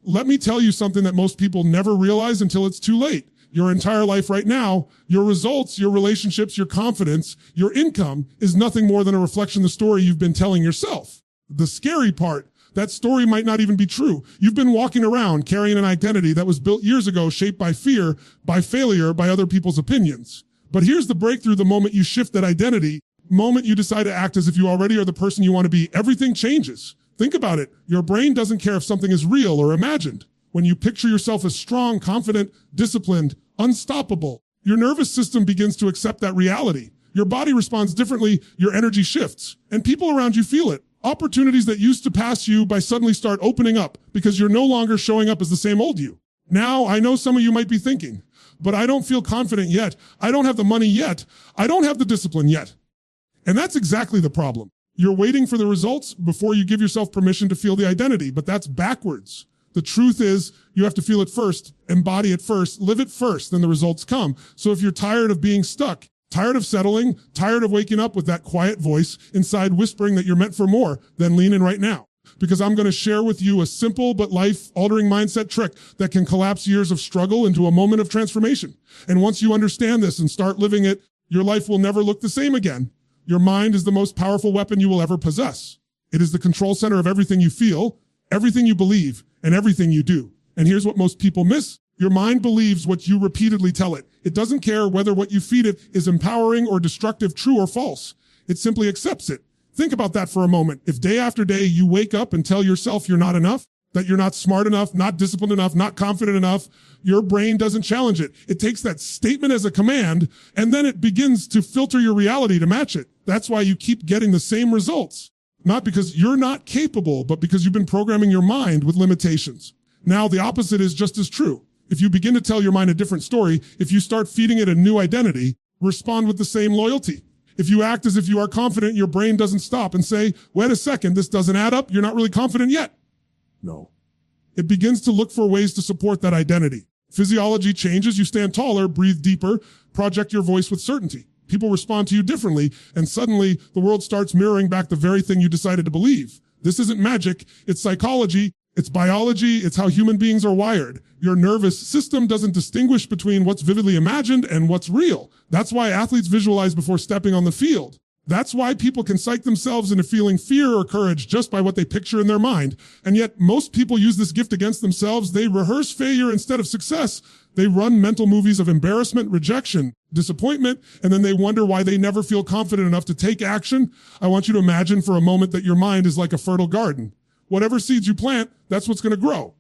Let me tell you something that most people never realize until it's too late. Your entire life right now, your results, your relationships, your confidence, your income is nothing more than a reflection of the story you've been telling yourself. The scary part, that story might not even be true. You've been walking around carrying an identity that was built years ago, shaped by fear, by failure, by other people's opinions. But here's the breakthrough: the moment you shift that identity, moment you decide to act as if you already are the person you want to be, everything changes. Think about it. Your brain doesn't care if something is real or imagined. When you picture yourself as strong, confident, disciplined, unstoppable, your nervous system begins to accept that reality. Your body responds differently, your energy shifts, and people around you feel it. Opportunities that used to pass you by suddenly start opening up because you're no longer showing up as the same old you. Now, I know some of you might be thinking, but I don't feel confident yet. I don't have the money yet. I don't have the discipline yet. And that's exactly the problem. You're waiting for the results before you give yourself permission to feel the identity, but that's backwards. The truth is, you have to feel it first, embody it first, live it first, then the results come. So if you're tired of being stuck, tired of settling, tired of waking up with that quiet voice inside whispering that you're meant for more, then lean in right now. Because I'm going to share with you a simple but life-altering mindset trick that can collapse years of struggle into a moment of transformation. And once you understand this and start living it, your life will never look the same again. Your mind is the most powerful weapon you will ever possess. It is the control center of everything you feel, everything you believe, and everything you do. And here's what most people miss. Your mind believes what you repeatedly tell it. It doesn't care whether what you feed it is empowering or destructive, true or false. It simply accepts it. Think about that for a moment. If day after day you wake up and tell yourself you're not enough, that you're not smart enough, not disciplined enough, not confident enough, your brain doesn't challenge it. It takes that statement as a command, and then it begins to filter your reality to match it. That's why you keep getting the same results. Not because you're not capable, but because you've been programming your mind with limitations. Now, the opposite is just as true. If you begin to tell your mind a different story, if you start feeding it a new identity, respond with the same loyalty. If you act as if you are confident, your brain doesn't stop and say, wait a second, this doesn't add up. You're not really confident yet. No. It begins to look for ways to support that identity. Physiology changes. You stand taller, breathe deeper, project your voice with certainty. People respond to you differently, and suddenly the world starts mirroring back the very thing you decided to believe. This isn't magic. It's psychology. It's biology. It's how human beings are wired. Your nervous system doesn't distinguish between what's vividly imagined and what's real. That's why athletes visualize before stepping on the field. That's why people can psych themselves into feeling fear or courage just by what they picture in their mind. And yet most people use this gift against themselves. They rehearse failure instead of success. They run mental movies of embarrassment, rejection, disappointment, and then they wonder why they never feel confident enough to take action. I want you to imagine for a moment that your mind is like a fertile garden. Whatever seeds you plant, that's what's going to grow.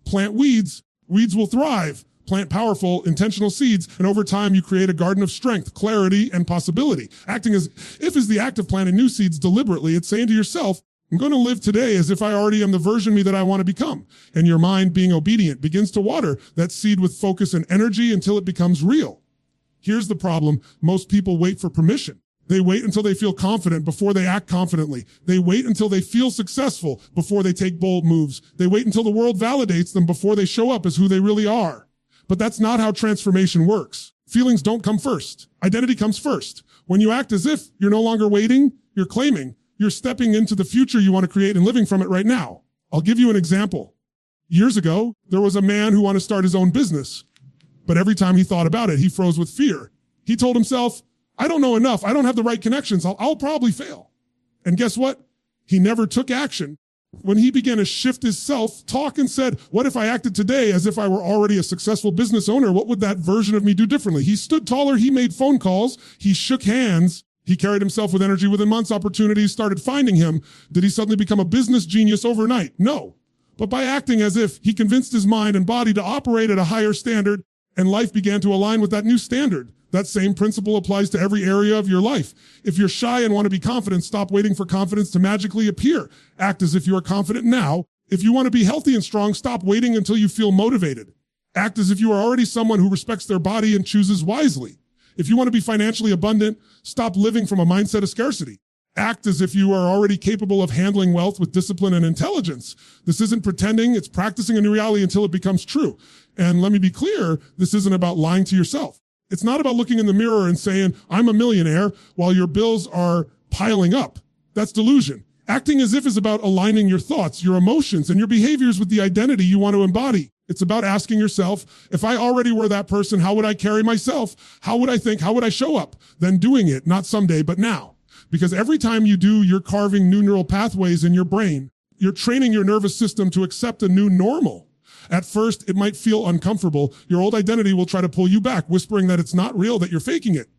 Plant weeds, weeds will thrive. Plant powerful, intentional seeds, and over time you create a garden of strength, clarity, and possibility. Acting as if is the act of planting new seeds deliberately. It's saying to yourself, I'm going to live today as if I already am the version of me that I want to become. And your mind, being obedient, begins to water that seed with focus and energy until it becomes real. Here's the problem. Most people wait for permission. They wait until they feel confident before they act confidently. They wait until they feel successful before they take bold moves. They wait until the world validates them before they show up as who they really are. But that's not how transformation works. Feelings don't come first. Identity comes first. When you act as if you're no longer waiting, you're claiming. You're stepping into the future you want to create and living from it right now. I'll give you an example. Years ago, there was a man who wanted to start his own business. But every time he thought about it, he froze with fear. He told himself, I don't know enough. I don't have the right connections. I'll probably fail. And guess what? He never took action. When he began to shift his self-talk and said, what if I acted today as if I were already a successful business owner? What would that version of me do differently? He stood taller. He made phone calls. He shook hands. He carried himself with energy. Within months, opportunities started finding him. Did he suddenly become a business genius overnight? No. But by acting as if, he convinced his mind and body to operate at a higher standard, and life began to align with that new standard. That same principle applies to every area of your life. If you're shy and want to be confident, stop waiting for confidence to magically appear. Act as if you are confident now. If you want to be healthy and strong, stop waiting until you feel motivated. Act as if you are already someone who respects their body and chooses wisely. If you want to be financially abundant, stop living from a mindset of scarcity. Act as if you are already capable of handling wealth with discipline and intelligence. This isn't pretending, it's practicing a new reality until it becomes true. And let me be clear, this isn't about lying to yourself. It's not about looking in the mirror and saying, I'm a millionaire while your bills are piling up. That's delusion. Acting as if is about aligning your thoughts, your emotions, and your behaviors with the identity you want to embody. It's about asking yourself, if I already were that person, how would I carry myself? How would I think? How would I show up? Then doing it, not someday, but now. Because every time you do, you're carving new neural pathways in your brain. You're training your nervous system to accept a new normal. At first, it might feel uncomfortable. Your old identity will try to pull you back, whispering that it's not real, that you're faking it.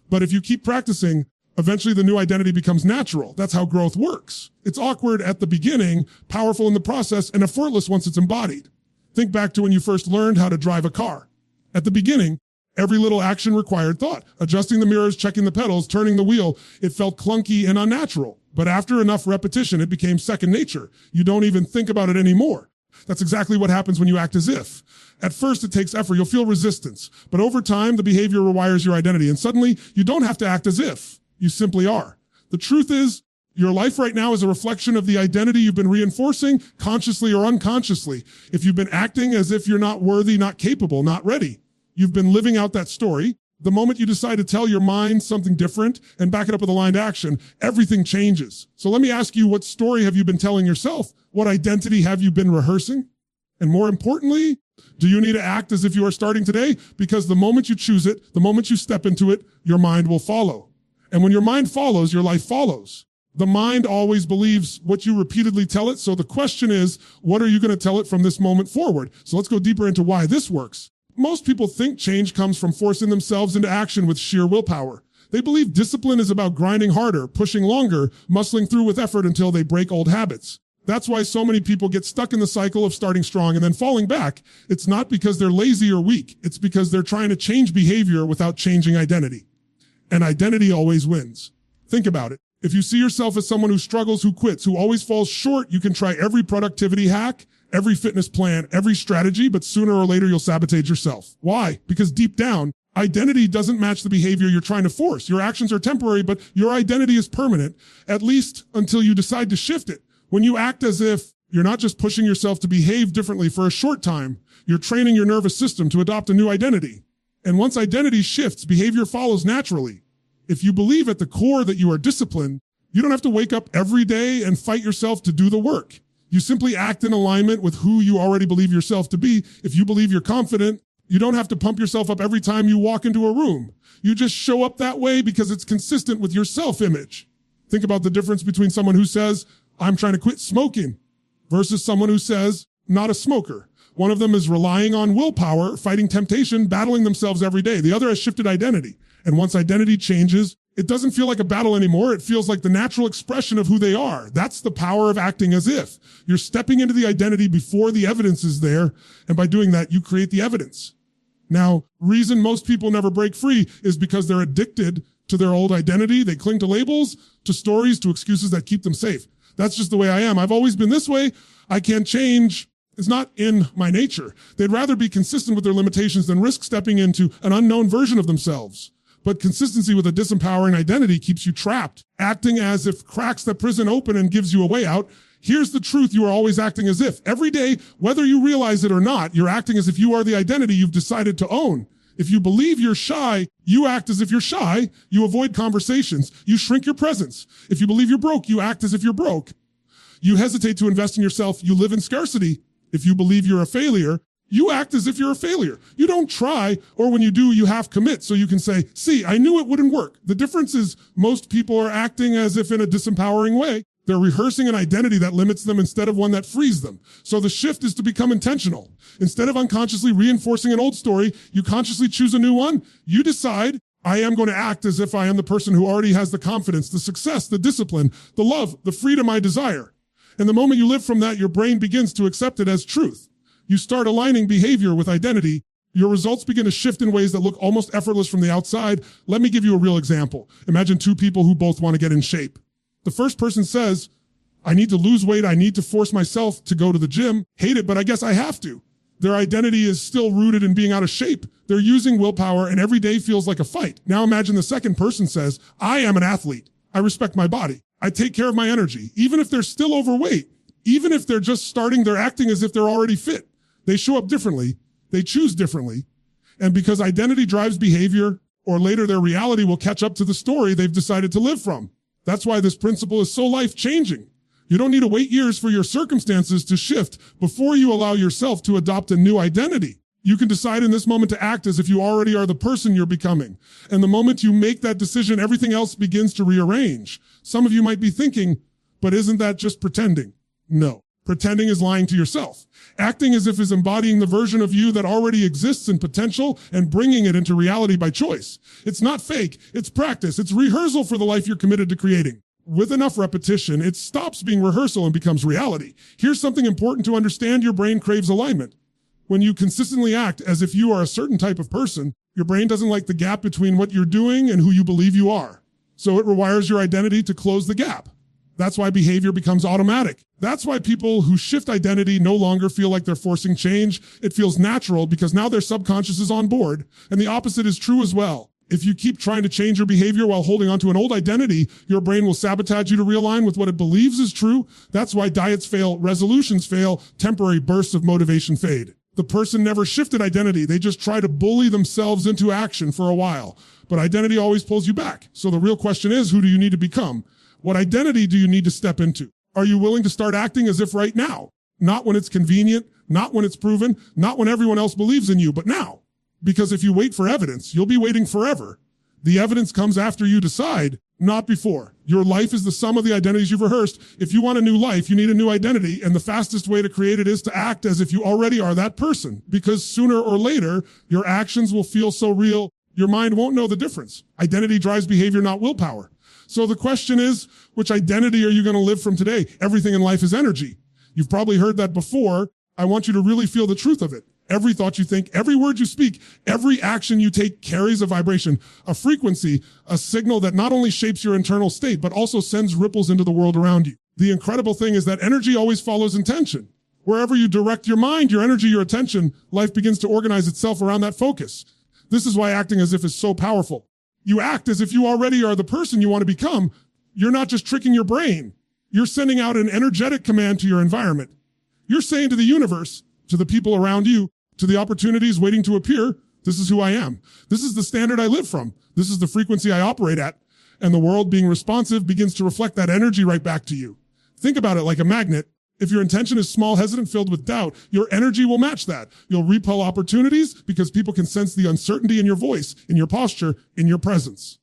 But if you keep practicing, eventually the new identity becomes natural. That's how growth works. It's awkward at the beginning, powerful in the process, and effortless once it's embodied. Think back to when you first learned how to drive a car. At the beginning, every little action required thought. Adjusting the mirrors, checking the pedals, turning the wheel. It felt clunky and unnatural. But after enough repetition, it became second nature. You don't even think about it anymore. That's exactly what happens when you act as if. At first, it takes effort. You'll feel resistance. But over time, the behavior rewires your identity. And suddenly, you don't have to act as if. You simply are. The truth is, your life right now is a reflection of the identity you've been reinforcing, consciously or unconsciously. If you've been acting as if you're not worthy, not capable, not ready, you've been living out that story. The moment you decide to tell your mind something different and back it up with aligned action, everything changes. So let me ask you, what story have you been telling yourself? What identity have you been rehearsing? And more importantly, do you need to act as if you are starting today? Because the moment you choose it, the moment you step into it, your mind will follow. And when your mind follows, your life follows. The mind always believes what you repeatedly tell it. So the question is, what are you going to tell it from this moment forward? So let's go deeper into why this works. Most people think change comes from forcing themselves into action with sheer willpower. They believe discipline is about grinding harder, pushing longer, muscling through with effort until they break old habits. That's why so many people get stuck in the cycle of starting strong and then falling back. It's not because they're lazy or weak. It's because they're trying to change behavior without changing identity. And identity always wins. Think about it. If you see yourself as someone who struggles, who quits, who always falls short, you can try every productivity hack, every fitness plan, every strategy, but sooner or later you'll sabotage yourself. Why? Because deep down, identity doesn't match the behavior you're trying to force. Your actions are temporary, but your identity is permanent, at least until you decide to shift it. When you act as if, you're not just pushing yourself to behave differently for a short time, you're training your nervous system to adopt a new identity. And once identity shifts, behavior follows naturally. If you believe at the core that you are disciplined, you don't have to wake up every day and fight yourself to do the work. You simply act in alignment with who you already believe yourself to be. If you believe you're confident, you don't have to pump yourself up every time you walk into a room. You just show up that way because it's consistent with your self-image. Think about the difference between someone who says, I'm trying to quit smoking, versus someone who says, not a smoker. One of them is relying on willpower, fighting temptation, battling themselves every day. The other has shifted identity. And once identity changes, it doesn't feel like a battle anymore. It feels like the natural expression of who they are. That's the power of acting as if. You're stepping into the identity before the evidence is there. And by doing that, you create the evidence. Now, reason most people never break free is because they're addicted to their old identity. They cling to labels, to stories, to excuses that keep them safe. That's just the way I am. I've always been this way. I can't change. It's not in my nature. They'd rather be consistent with their limitations than risk stepping into an unknown version of themselves. But consistency with a disempowering identity keeps you trapped, acting as if cracks the prison open and gives you a way out. Here's the truth. You are always acting as if. Every day, whether you realize it or not, you're acting as if you are the identity you've decided to own. If you believe you're shy, you act as if you're shy. You avoid conversations. You shrink your presence. If you believe you're broke, you act as if you're broke. You hesitate to invest in yourself. You live in scarcity. If you believe you're a failure, you act as if you're a failure. You don't try, or when you do, you half commit so you can say, see, I knew it wouldn't work. The difference is most people are acting as if in a disempowering way. They're rehearsing an identity that limits them instead of one that frees them. So the shift is to become intentional. Instead of unconsciously reinforcing an old story, you consciously choose a new one. You decide, I am going to act as if I am the person who already has the confidence, the success, the discipline, the love, the freedom I desire. And the moment you live from that, your brain begins to accept it as truth. You start aligning behavior with identity. Your results begin to shift in ways that look almost effortless from the outside. Let me give you a real example. Imagine two people who both want to get in shape. The first person says, I need to lose weight. I need to force myself to go to the gym. Hate it, but I guess I have to. Their identity is still rooted in being out of shape. They're using willpower and every day feels like a fight. Now imagine the second person says, I am an athlete. I respect my body. I take care of my energy. Even if they're still overweight, even if they're just starting, they're acting as if they're already fit. They show up differently. They choose differently. And because identity drives behavior, or later their reality will catch up to the story they've decided to live from. That's why this principle is so life-changing. You don't need to wait years for your circumstances to shift before you allow yourself to adopt a new identity. You can decide in this moment to act as if you already are the person you're becoming. And the moment you make that decision, everything else begins to rearrange. Some of you might be thinking, but isn't that just pretending? No. Pretending is lying to yourself. Acting as if is embodying the version of you that already exists in potential and bringing it into reality by choice. It's not fake. It's practice. It's rehearsal for the life you're committed to creating. With enough repetition, it stops being rehearsal and becomes reality. Here's something important to understand. Your brain craves alignment. When you consistently act as if you are a certain type of person, your brain doesn't like the gap between what you're doing and who you believe you are. So it rewires your identity to close the gap. That's why behavior becomes automatic. That's why people who shift identity no longer feel like they're forcing change. It feels natural because now their subconscious is on board. And the opposite is true as well. If you keep trying to change your behavior while holding onto an old identity, your brain will sabotage you to realign with what it believes is true. That's why diets fail, resolutions fail, temporary bursts of motivation fade. The person never shifted identity. They just try to bully themselves into action for a while. But identity always pulls you back. So the real question is, who do you need to become? What identity do you need to step into? Are you willing to start acting as if right now? Not when it's convenient, not when it's proven, not when everyone else believes in you, but now. Because if you wait for evidence, you'll be waiting forever. The evidence comes after you decide, not before. Your life is the sum of the identities you've rehearsed. If you want a new life, you need a new identity, and the fastest way to create it is to act as if you already are that person. Because sooner or later, your actions will feel so real, your mind won't know the difference. Identity drives behavior, not willpower. So the question is, which identity are you going to live from today? Everything in life is energy. You've probably heard that before. I want you to really feel the truth of it. Every thought you think, every word you speak, every action you take carries a vibration, a frequency, a signal that not only shapes your internal state, but also sends ripples into the world around you. The incredible thing is that energy always follows intention. Wherever you direct your mind, your energy, your attention, life begins to organize itself around that focus. This is why acting as if is so powerful. You act as if you already are the person you want to become. You're not just tricking your brain. You're sending out an energetic command to your environment. You're saying to the universe, to the people around you, to the opportunities waiting to appear, this is who I am. This is the standard I live from. This is the frequency I operate at. And the world, being responsive, begins to reflect that energy right back to you. Think about it like a magnet. If your intention is small, hesitant, filled with doubt, your energy will match that. You'll repel opportunities because people can sense the uncertainty in your voice, in your posture, in your presence.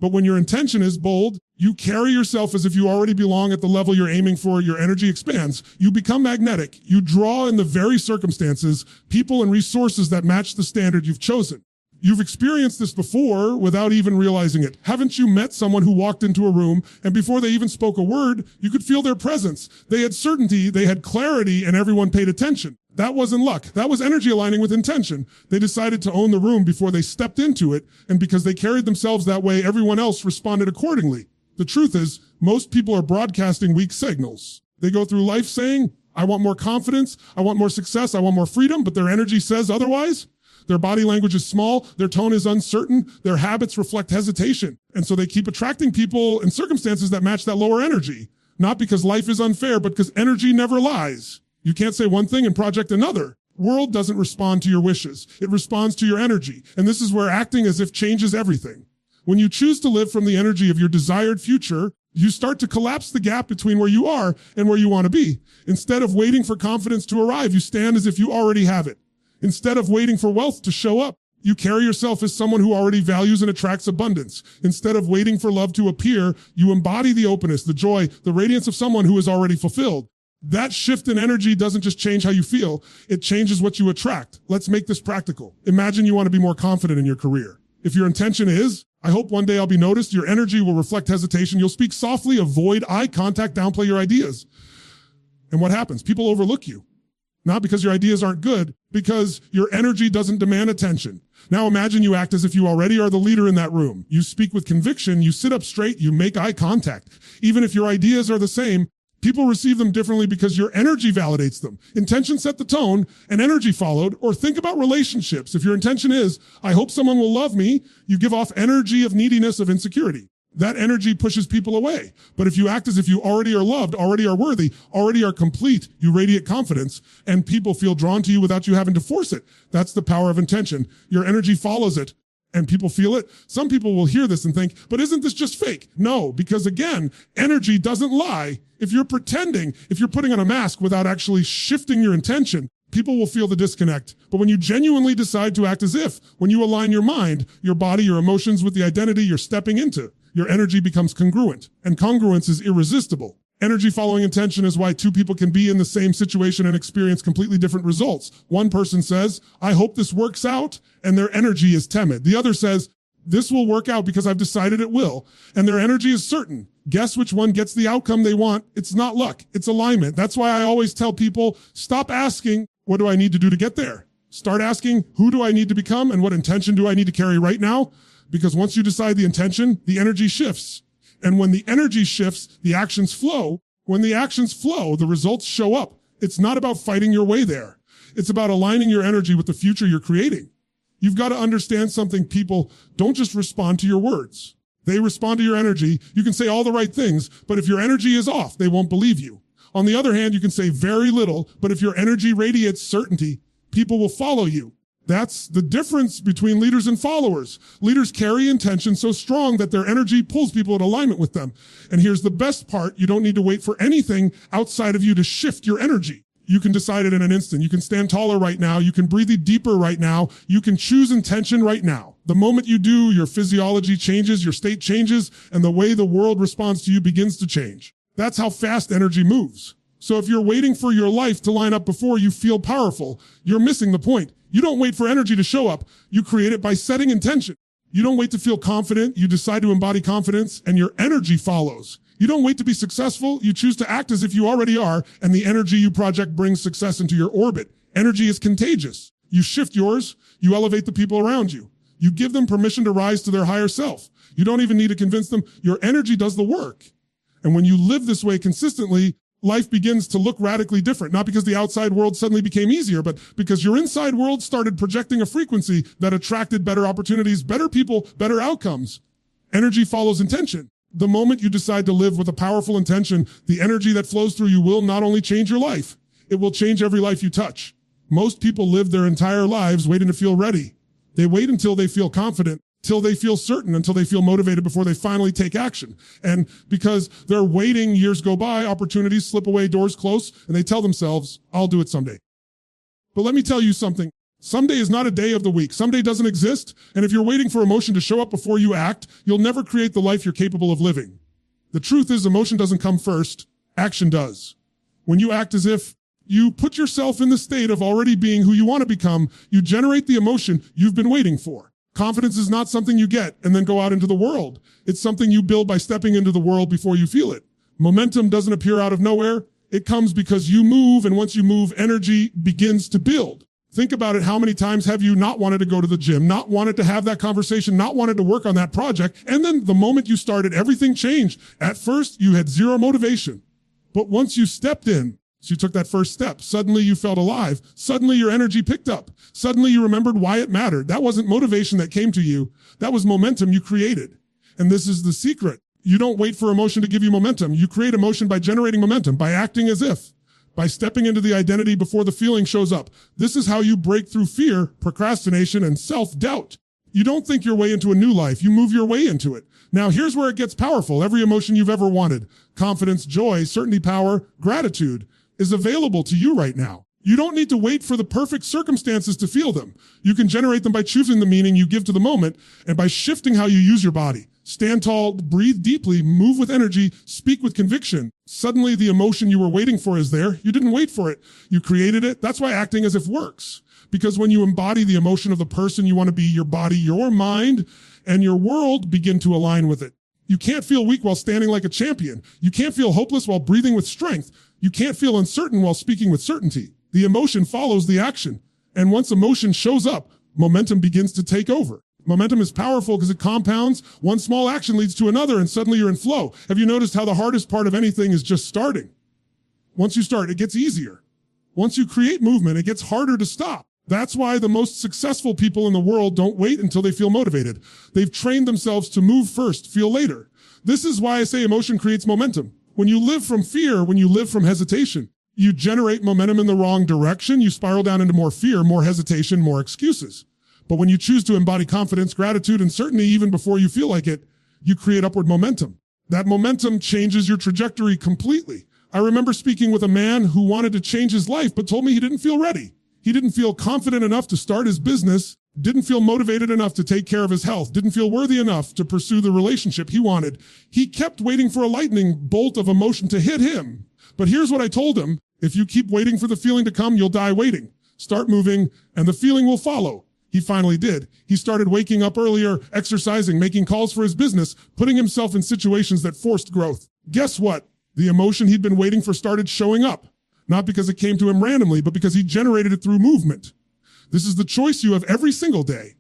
But when your intention is bold, you carry yourself as if you already belong at the level you're aiming for. Your energy expands. You become magnetic. You draw in the very circumstances, people, and resources that match the standard you've chosen. You've experienced this before without even realizing it. Haven't you met someone who walked into a room and before they even spoke a word, you could feel their presence? They had certainty, they had clarity, and everyone paid attention. That wasn't luck. That was energy aligning with intention. They decided to own the room before they stepped into it, and because they carried themselves that way, everyone else responded accordingly. The truth is, most people are broadcasting weak signals. They go through life saying, I want more confidence, I want more success, I want more freedom, but their energy says otherwise. Their body language is small, their tone is uncertain, their habits reflect hesitation. And so they keep attracting people and circumstances that match that lower energy. Not because life is unfair, but because energy never lies. You can't say one thing and project another. World doesn't respond to your wishes. It responds to your energy. And this is where acting as if changes everything. When you choose to live from the energy of your desired future, you start to collapse the gap between where you are and where you want to be. Instead of waiting for confidence to arrive, you stand as if you already have it. Instead of waiting for wealth to show up, you carry yourself as someone who already values and attracts abundance. Instead of waiting for love to appear, you embody the openness, the joy, the radiance of someone who is already fulfilled. That shift in energy doesn't just change how you feel, it changes what you attract. Let's make this practical. Imagine you want to be more confident in your career. If your intention is, I hope one day I'll be noticed, your energy will reflect hesitation. You'll speak softly, avoid eye contact, downplay your ideas. And what happens? People overlook you. Not because your ideas aren't good, because your energy doesn't demand attention. Now imagine you act as if you already are the leader in that room. You speak with conviction, you sit up straight, you make eye contact. Even if your ideas are the same, people receive them differently because your energy validates them. Intention set the tone, and energy followed. Or think about relationships. If your intention is, I hope someone will love me, you give off energy of neediness, of insecurity. That energy pushes people away. But if you act as if you already are loved, already are worthy, already are complete, you radiate confidence, and people feel drawn to you without you having to force it. That's the power of intention. Your energy follows it, and people feel it. Some people will hear this and think, but isn't this just fake? No, because again, energy doesn't lie. If you're pretending, if you're putting on a mask without actually shifting your intention, people will feel the disconnect. But when you genuinely decide to act as if, when you align your mind, your body, your emotions with the identity you're stepping into, your energy becomes congruent, and congruence is irresistible. Energy following intention is why two people can be in the same situation and experience completely different results. One person says, I hope this works out, and their energy is timid. The other says, this will work out because I've decided it will, and their energy is certain. Guess which one gets the outcome they want? It's not luck, it's alignment. That's why I always tell people, stop asking, what do I need to do to get there? Start asking, who do I need to become and what intention do I need to carry right now? Because once you decide the intention, the energy shifts. And when the energy shifts, the actions flow. When the actions flow, the results show up. It's not about fighting your way there. It's about aligning your energy with the future you're creating. You've got to understand something. People don't just respond to your words. They respond to your energy. You can say all the right things, but if your energy is off, they won't believe you. On the other hand, you can say very little, but if your energy radiates certainty, people will follow you. That's the difference between leaders and followers. Leaders carry intention so strong that their energy pulls people in alignment with them. And here's the best part. You don't need to wait for anything outside of you to shift your energy. You can decide it in an instant. You can stand taller right now. You can breathe deeper right now. You can choose intention right now. The moment you do, your physiology changes, your state changes, and the way the world responds to you begins to change. That's how fast energy moves. So if you're waiting for your life to line up before you feel powerful, you're missing the point. You don't wait for energy to show up. You create it by setting intention. You don't wait to feel confident. You decide to embody confidence and your energy follows. You don't wait to be successful. You choose to act as if you already are, and the energy you project brings success into your orbit. Energy is contagious. You shift yours. You elevate the people around you. You give them permission to rise to their higher self. You don't even need to convince them. Your energy does the work. And when you live this way consistently, life begins to look radically different, not because the outside world suddenly became easier, but because your inside world started projecting a frequency that attracted better opportunities, better people, better outcomes. Energy follows intention. The moment you decide to live with a powerful intention, the energy that flows through you will not only change your life, it will change every life you touch. Most people live their entire lives waiting to feel ready. They wait until they feel confident, till they feel certain, until they feel motivated before they finally take action. And because they're waiting, years go by, opportunities slip away, doors close, and they tell themselves, I'll do it someday. But let me tell you something. Someday is not a day of the week. Someday doesn't exist. And if you're waiting for emotion to show up before you act, you'll never create the life you're capable of living. The truth is emotion doesn't come first. Action does. When you act as if you put yourself in the state of already being who you want to become, you generate the emotion you've been waiting for. Confidence is not something you get and then go out into the world. It's something you build by stepping into the world before you feel it. Momentum doesn't appear out of nowhere. It comes because you move, and once you move, energy begins to build. Think about it. How many times have you not wanted to go to the gym, not wanted to have that conversation, not wanted to work on that project? And then the moment you started, everything changed. At first, you had zero motivation. But once you stepped in, so you took that first step, suddenly you felt alive. Suddenly your energy picked up. Suddenly you remembered why it mattered. That wasn't motivation that came to you. That was momentum you created. And this is the secret. You don't wait for emotion to give you momentum. You create emotion by generating momentum, by acting as if, by stepping into the identity before the feeling shows up. This is how you break through fear, procrastination, and self-doubt. You don't think your way into a new life. You move your way into it. Now, here's where it gets powerful. Every emotion you've ever wanted, confidence, joy, certainty, power, gratitude, is available to you right now. You don't need to wait for the perfect circumstances to feel them. You can generate them by choosing the meaning you give to the moment and by shifting how you use your body. Stand tall, breathe deeply, move with energy, speak with conviction. Suddenly the emotion you were waiting for is there. You didn't wait for it. You created it. That's why acting as if works. Because when you embody the emotion of the person you want to be, your body, your mind, and your world begin to align with it. You can't feel weak while standing like a champion. You can't feel hopeless while breathing with strength. You can't feel uncertain while speaking with certainty. The emotion follows the action. And once emotion shows up, momentum begins to take over. Momentum is powerful because it compounds. One small action leads to another, and suddenly you're in flow. Have you noticed how the hardest part of anything is just starting? Once you start, it gets easier. Once you create movement, it gets harder to stop. That's why the most successful people in the world don't wait until they feel motivated. They've trained themselves to move first, feel later. This is why I say emotion creates momentum. When you live from fear, when you live from hesitation, you generate momentum in the wrong direction. You spiral down into more fear, more hesitation, more excuses. But when you choose to embody confidence, gratitude, and certainty even before you feel like it, you create upward momentum. That momentum changes your trajectory completely. I remember speaking with a man who wanted to change his life, but told me he didn't feel ready. He didn't feel confident enough to start his business, didn't feel motivated enough to take care of his health, didn't feel worthy enough to pursue the relationship he wanted. He kept waiting for a lightning bolt of emotion to hit him. But here's what I told him. If you keep waiting for the feeling to come, you'll die waiting. Start moving, and the feeling will follow. He finally did. He started waking up earlier, exercising, making calls for his business, putting himself in situations that forced growth. Guess what? The emotion he'd been waiting for started showing up. Not because it came to him randomly, but because he generated it through movement. This is the choice you have every single day.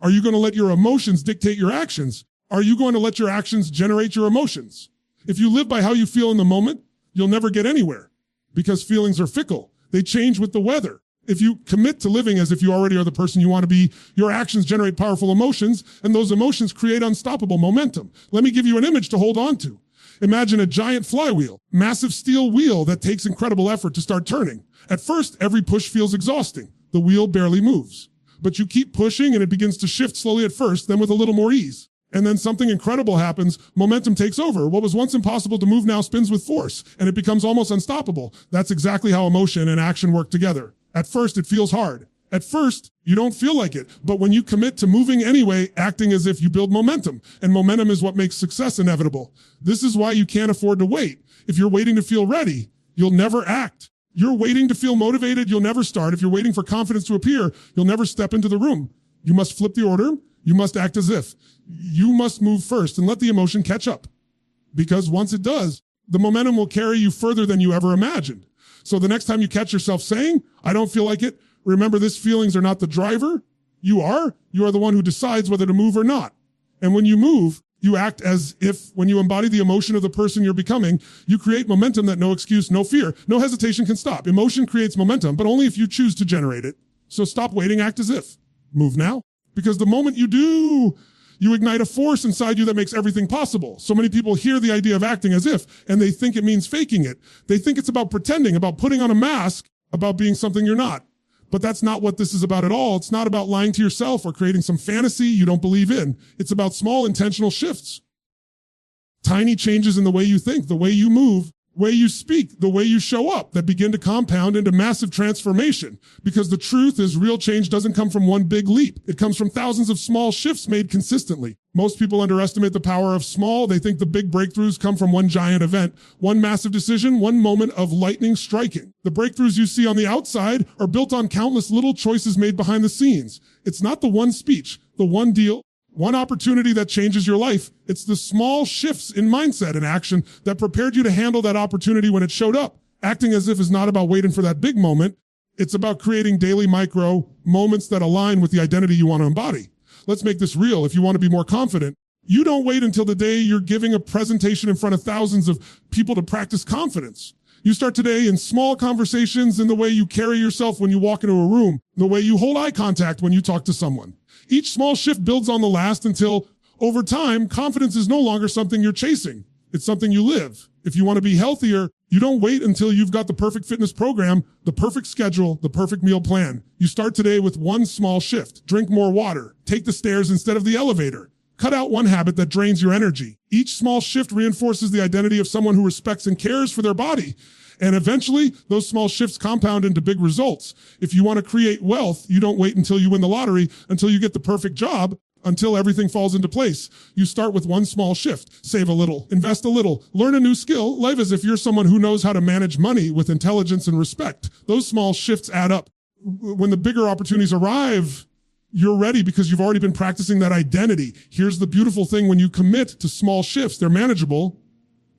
Are you going to let your emotions dictate your actions? Are you going to let your actions generate your emotions? If you live by how you feel in the moment, you'll never get anywhere because feelings are fickle. They change with the weather. If you commit to living as if you already are the person you want to be, your actions generate powerful emotions, and those emotions create unstoppable momentum. Let me give you an image to hold on to. Imagine a giant flywheel, massive steel wheel that takes incredible effort to start turning. At first, every push feels exhausting. The wheel barely moves. But you keep pushing and it begins to shift slowly at first, then with a little more ease. And then something incredible happens. Momentum takes over. What was once impossible to move now spins with force, and it becomes almost unstoppable. That's exactly how emotion and action work together. At first, it feels hard. At first, you don't feel like it. But when you commit to moving anyway, acting as if, you build momentum. And momentum is what makes success inevitable. This is why you can't afford to wait. If you're waiting to feel ready, you'll never act. You're waiting to feel motivated, you'll never start. If you're waiting for confidence to appear, you'll never step into the room. You must flip the order. You must act as if. You must move first and let the emotion catch up. Because once it does, the momentum will carry you further than you ever imagined. So the next time you catch yourself saying, I don't feel like it, remember these feelings are not the driver. You are the one who decides whether to move or not. And when you move, you act as if when you embody the emotion of the person you're becoming, you create momentum that no excuse, no fear, no hesitation can stop. Emotion creates momentum, but only if you choose to generate it. So stop waiting, act as if. Move now. Because the moment you do, you ignite a force inside you that makes everything possible. So many people hear the idea of acting as if, and they think it means faking it. They think it's about pretending, about putting on a mask, about being something you're not. But that's not what this is about at all. It's not about lying to yourself or creating some fantasy you don't believe in. It's about small intentional shifts. Tiny changes in the way you think, the way you move, the way you speak, the way you show up that begin to compound into massive transformation. Because the truth is real change doesn't come from one big leap. It comes from thousands of small shifts made consistently. Most people underestimate the power of small. They think the big breakthroughs come from one giant event, one massive decision, one moment of lightning striking. The breakthroughs you see on the outside are built on countless little choices made behind the scenes. It's not the one speech, the one deal, one opportunity that changes your life. It's the small shifts in mindset and action that prepared you to handle that opportunity when it showed up. Acting as if is not about waiting for that big moment. It's about creating daily micro moments that align with the identity you want to embody. Let's make this real. If you want to be more confident, you don't wait until the day you're giving a presentation in front of thousands of people to practice confidence. You start today in small conversations, in the way you carry yourself when you walk into a room, the way you hold eye contact when you talk to someone. Each small shift builds on the last until, over time, confidence is no longer something you're chasing. It's something you live. If you want to be healthier, you don't wait until you've got the perfect fitness program, the perfect schedule, the perfect meal plan. You start today with one small shift. Drink more water. Take the stairs instead of the elevator. Cut out one habit that drains your energy. Each small shift reinforces the identity of someone who respects and cares for their body. And eventually, those small shifts compound into big results. If you want to create wealth, you don't wait until you win the lottery, until you get the perfect job, until everything falls into place. You start with one small shift. Save a little, invest a little, learn a new skill, live as if you're someone who knows how to manage money with intelligence and respect. Those small shifts add up. When the bigger opportunities arrive, you're ready because you've already been practicing that identity. Here's the beautiful thing. When you commit to small shifts, they're manageable.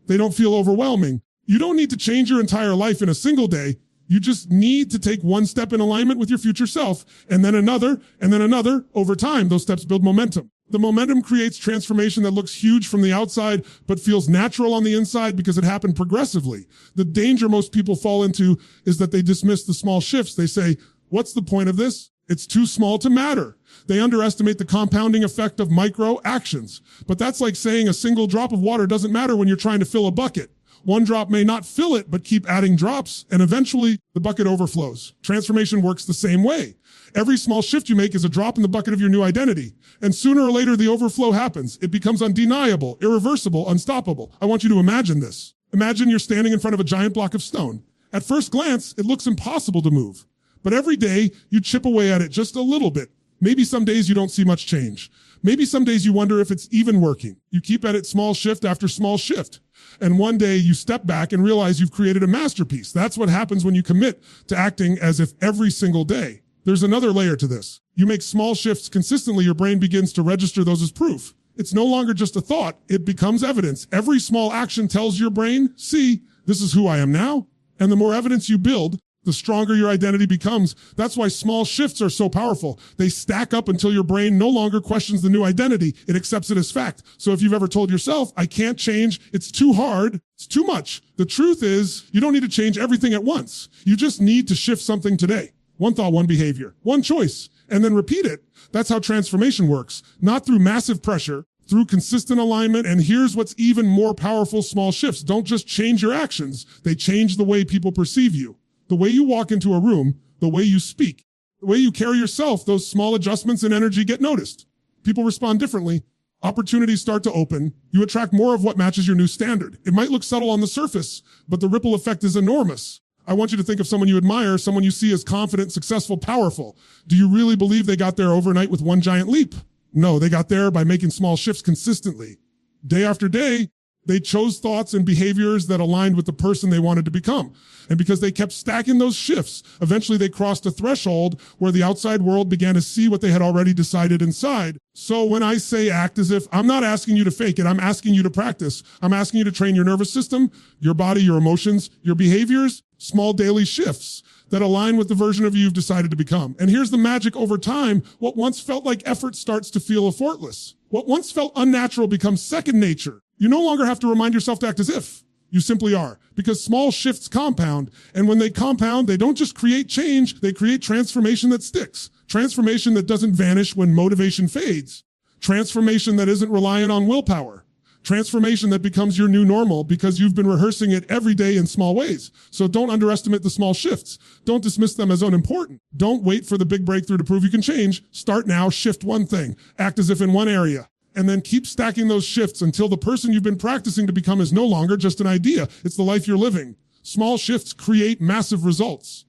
They don't feel overwhelming. You don't need to change your entire life in a single day. You just need to take one step in alignment with your future self, and then another, and then another. Over time, those steps build momentum. The momentum creates transformation that looks huge from the outside, but feels natural on the inside because it happened progressively. The danger most people fall into is that they dismiss the small shifts. They say, what's the point of this? It's too small to matter. They underestimate the compounding effect of micro actions. But that's like saying a single drop of water doesn't matter when you're trying to fill a bucket. One drop may not fill it, but keep adding drops, and eventually the bucket overflows. Transformation works the same way. Every small shift you make is a drop in the bucket of your new identity. And sooner or later, the overflow happens. It becomes undeniable, irreversible, unstoppable. I want you to imagine this. Imagine you're standing in front of a giant block of stone. At first glance, it looks impossible to move. But every day, you chip away at it just a little bit. Maybe some days you don't see much change. Maybe some days you wonder if it's even working. You keep at it small shift after small shift. And one day you step back and realize you've created a masterpiece. That's what happens when you commit to acting as if every single day. There's another layer to this. You make small shifts consistently, your brain begins to register those as proof. It's no longer just a thought, it becomes evidence. Every small action tells your brain, see, this is who I am now. And the more evidence you build, the stronger your identity becomes. That's why small shifts are so powerful. They stack up until your brain no longer questions the new identity. It accepts it as fact. So if you've ever told yourself, I can't change, it's too hard, it's too much. The truth is, you don't need to change everything at once. You just need to shift something today. One thought, one behavior, one choice, and then repeat it. That's how transformation works. Not through massive pressure, through consistent alignment. And here's what's even more powerful: small shifts don't just change your actions. They change the way people perceive you. The way you walk into a room, the way you speak, the way you carry yourself, those small adjustments in energy get noticed. People respond differently. Opportunities start to open. You attract more of what matches your new standard. It might look subtle on the surface, but the ripple effect is enormous. I want you to think of someone you admire, someone you see as confident, successful, powerful. Do you really believe they got there overnight with one giant leap? No, they got there by making small shifts consistently. Day after day, they chose thoughts and behaviors that aligned with the person they wanted to become. And because they kept stacking those shifts, eventually they crossed a threshold where the outside world began to see what they had already decided inside. So when I say act as if, I'm not asking you to fake it, I'm asking you to practice. I'm asking you to train your nervous system, your body, your emotions, your behaviors, small daily shifts that align with the version of you you've decided to become. And here's the magic: over time, what once felt like effort starts to feel effortless. What once felt unnatural becomes second nature. You no longer have to remind yourself to act as if. You simply are. Because small shifts compound. And when they compound, they don't just create change, they create transformation that sticks. Transformation that doesn't vanish when motivation fades. Transformation that isn't reliant on willpower. Transformation that becomes your new normal because you've been rehearsing it every day in small ways. So don't underestimate the small shifts. Don't dismiss them as unimportant. Don't wait for the big breakthrough to prove you can change. Start now, shift one thing. Act as if in one area. And then keep stacking those shifts until the person you've been practicing to become is no longer just an idea. It's the life you're living. Small shifts create massive results.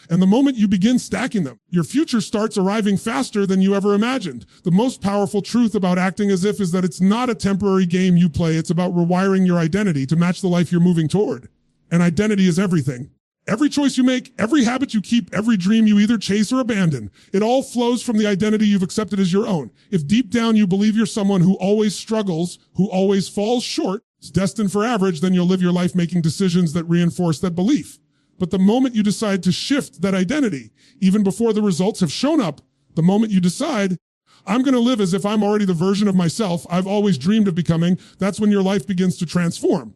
And the moment you begin stacking them, your future starts arriving faster than you ever imagined. The most powerful truth about acting as if is that it's not a temporary game you play. It's about rewiring your identity to match the life you're moving toward. And identity is everything. Every choice you make, every habit you keep, every dream you either chase or abandon, it all flows from the identity you've accepted as your own. If deep down you believe you're someone who always struggles, who always falls short, is destined for average, then you'll live your life making decisions that reinforce that belief. But the moment you decide to shift that identity, even before the results have shown up, the moment you decide, I'm going to live as if I'm already the version of myself I've always dreamed of becoming, that's when your life begins to transform.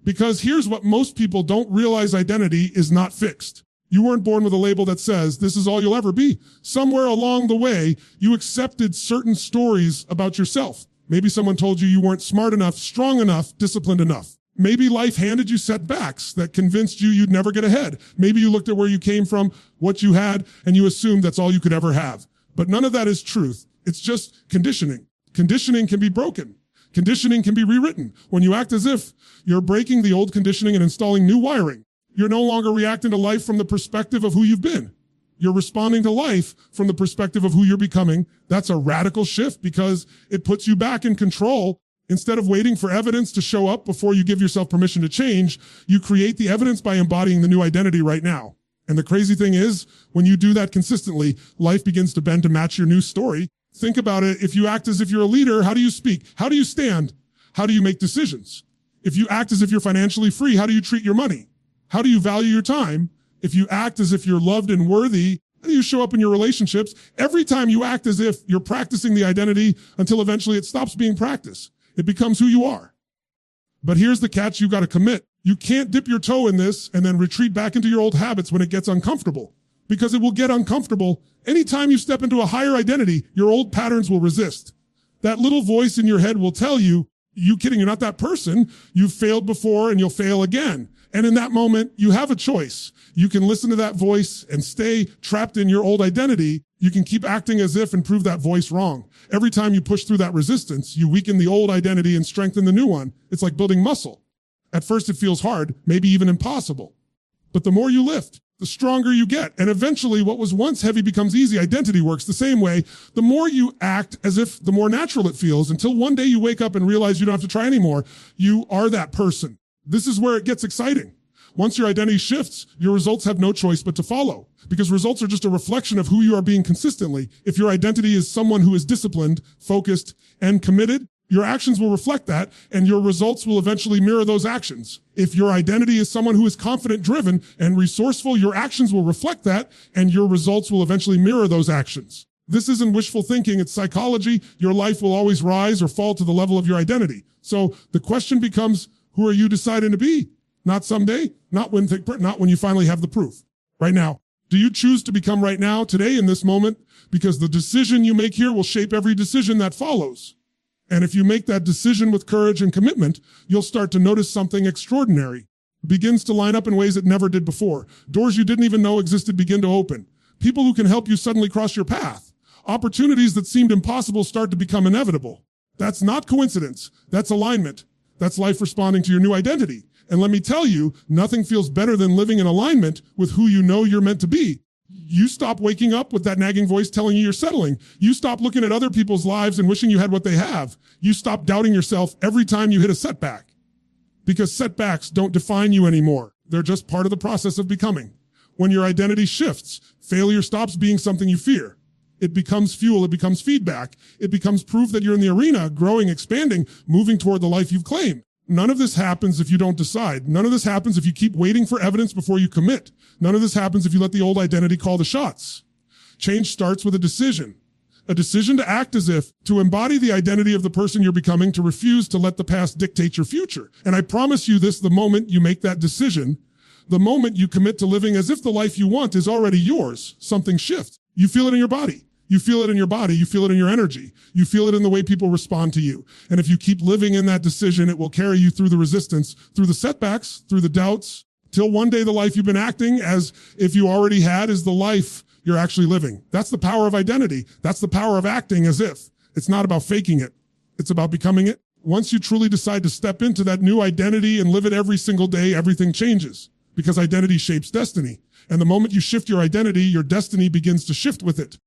Because here's what most people don't realize: identity is not fixed. You weren't born with a label that says this is all you'll ever be. Somewhere along the way, you accepted certain stories about yourself. Maybe someone told you weren't smart enough, strong enough, disciplined enough. Maybe life handed you setbacks that convinced you'd never get ahead. Maybe you looked at where you came from, what you had, and you assumed that's all you could ever have. But none of that is truth. It's just conditioning. Conditioning can be broken. Conditioning can be rewritten. When you act as if, you're breaking the old conditioning and installing new wiring. You're no longer reacting to life from the perspective of who you've been. You're responding to life from the perspective of who you're becoming. That's a radical shift because it puts you back in control. Instead of waiting for evidence to show up before you give yourself permission to change, you create the evidence by embodying the new identity right now. And the crazy thing is, when you do that consistently, life begins to bend to match your new story. Think about it. If you act as if you're a leader, how do you speak? How do you stand? How do you make decisions? If you act as if you're financially free, how do you treat your money? How do you value your time? If you act as if you're loved and worthy, how do you show up in your relationships? Every time you act as if you're practicing the identity until eventually it stops being practice. It becomes who you are. But here's the catch: you got to commit. You can't dip your toe in this and then retreat back into your old habits when it gets uncomfortable, because it will get uncomfortable. Anytime you step into a higher identity, your old patterns will resist. That little voice in your head will tell you, You kidding, you're not that person. You've failed before and you'll fail again. And in that moment, you have a choice. You can listen to that voice and stay trapped in your old identity. You can keep acting as if and prove that voice wrong. Every time you push through that resistance, you weaken the old identity and strengthen the new one. It's like building muscle. At first it feels hard, maybe even impossible. But the more you lift, the stronger you get. And eventually what was once heavy becomes easy. Identity works the same way. The more you act as if, the more natural it feels, until one day you wake up and realize you don't have to try anymore. You are that person. This is where it gets exciting. Once your identity shifts, your results have no choice but to follow, because results are just a reflection of who you are being consistently. If your identity is someone who is disciplined, focused, and committed, your actions will reflect that, and your results will eventually mirror those actions. If your identity is someone who is confident, driven, and resourceful, your actions will reflect that, and your results will eventually mirror those actions. This isn't wishful thinking, it's psychology. Your life will always rise or fall to the level of your identity. So the question becomes, who are you deciding to be? Not someday, not when you finally have the proof. Right now. Do you choose to become right now, today, in this moment? Because the decision you make here will shape every decision that follows. And if you make that decision with courage and commitment, you'll start to notice something extraordinary. It begins to line up in ways it never did before. Doors you didn't even know existed begin to open. People who can help you suddenly cross your path. Opportunities that seemed impossible start to become inevitable. That's not coincidence. That's alignment. That's life responding to your new identity. And let me tell you, nothing feels better than living in alignment with who you know you're meant to be. You stop waking up with that nagging voice telling you you're settling. You stop looking at other people's lives and wishing you had what they have. You stop doubting yourself every time you hit a setback. Because setbacks don't define you anymore. They're just part of the process of becoming. When your identity shifts, failure stops being something you fear. It becomes fuel. It becomes feedback. It becomes proof that you're in the arena, growing, expanding, moving toward the life you've claimed. None of this happens if you don't decide. None of this happens if you keep waiting for evidence before you commit. None of this happens if you let the old identity call the shots. Change starts with a decision. A decision to act as if, to embody the identity of the person you're becoming, to refuse to let the past dictate your future. And I promise you this, the moment you make that decision, the moment you commit to living as if the life you want is already yours, something shifts. You feel it in your body. You feel it in your body. You feel it in your energy. You feel it in the way people respond to you. And if you keep living in that decision, it will carry you through the resistance, through the setbacks, through the doubts, till one day the life you've been acting as if you already had is the life you're actually living. That's the power of identity. That's the power of acting as if. It's not about faking it. It's about becoming it. Once you truly decide to step into that new identity and live it every single day, everything changes, because identity shapes destiny. And the moment you shift your identity, your destiny begins to shift with it.